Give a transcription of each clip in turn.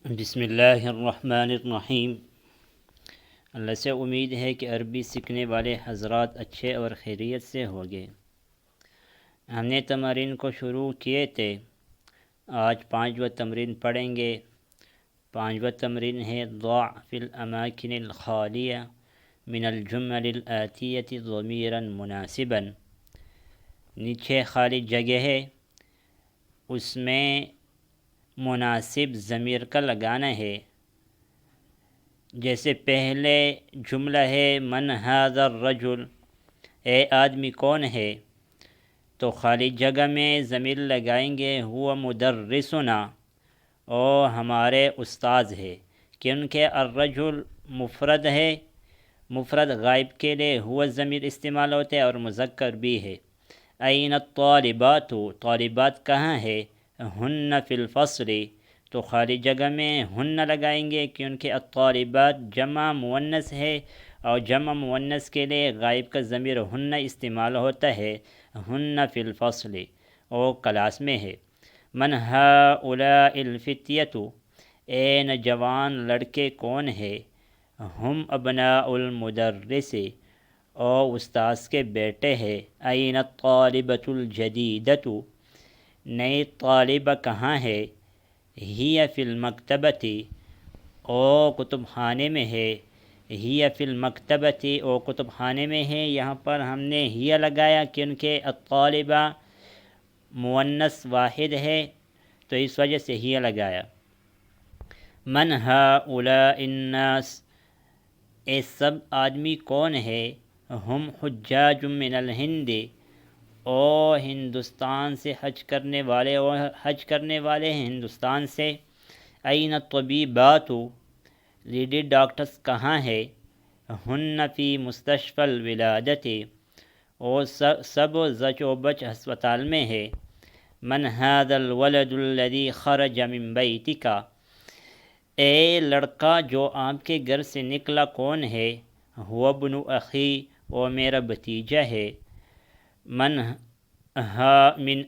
بسم اللہ الرحمن الرحیم۔ اللہ سے امید ہے کہ عربی سیکھنے والے حضرات اچھے اور خیریت سے ہوگے۔ ہم نے تمرین کو شروع کیے تھے، آج 5واں تمرین پڑھیں گے۔ 5واں تمرین ہے ضع فی الاماکن الخالیہ من الجمل الآتیۃ ضمیرا مناسبا۔ نیچے خالی جگہ ہے، اس میں مناسب ضمیر کا لگانا ہے۔ جیسے پہلے جملہ ہے من ھذا الرجل، اے آدمی کون ہے، تو خالی جگہ میں ضمیر لگائیں گے ہوا مدرسنا، او ہمارے استاذ ہے، کیونکہ الرجل مفرد ہے، مفرد غائب کے لیے ہوا ضمیر استعمال ہوتے اور مذکر بھی ہے۔ این الطالبات، طالبات کہاں ہے، ہن فی الفصل، تو خالی جگہ میں ہن لگائیں گے کیونکہ الطالبات جمع مؤنث ہے اور جمع مؤنث کے لیے غائب کا ضمیر ہن استعمال ہوتا ہے۔ ہن فی الفصل، او کلاس میں ہے۔ من ہؤلاء الفتیۃ، اے نوجوان لڑکے کون ہے، ہم ابناء المدرس، او استاذ کے بیٹے ہیں۔ این الطالبۃ الجدیدۃ، نئی طالبہ کہاں ہے، ہی فی المکتبۃ، او کتب خانے میں ہے۔ ہی فی المکتبۃ، او کتب خانے میں ہے۔ یہاں پر ہم نے ہی لگایا کیونکہ الطالبہ مؤنث واحد ہے، تو اس وجہ سے ہی لگایا۔ من ہؤلاء الناس، اے سب آدمی کون ہے، ہم حجاج من الہند، او ہندوستان سے حج کرنے والے ہیں ہندوستان سے۔ این الطبیبات، لیڈی ڈاکٹرز کہاں ہے، ہن فی مستشفی الولادۃ، او سب زچ و بچ ہسپتال میں ہے۔ من ھذا الولد الذی خرج من بیتک، اے لڑکا جو آپ کے گھر سے نکلا کون ہے، ھو ابن اخی، وہ میرا بھتیجا ہے۔ من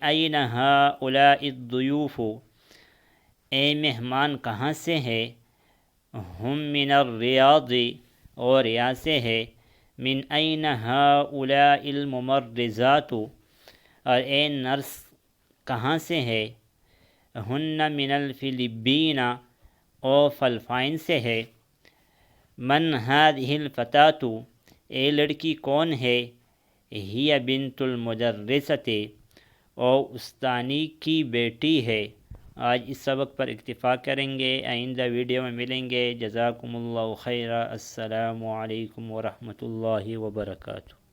این ہؤلاء الضیوف، اے مہمان کہاں سے ہے، ہم من الریاض، اور ریاض سے ہے۔ من این ہؤلاء الممرضات، اور اے نرس کہاں سے ہے، ہن من الفلپین، او فلپائن سے ہے۔ من ھذہ الفتاۃ، اے لڑکی کون ہے، ہی بنت المدرسۃ، او استانی کی بیٹی ہے۔ آج اس سبق پر اکتفا کریں گے، آئندہ ویڈیو میں ملیں گے۔ جزاکم اللہ خیرا، السلام علیکم ورحمۃ اللہ وبرکاتہ۔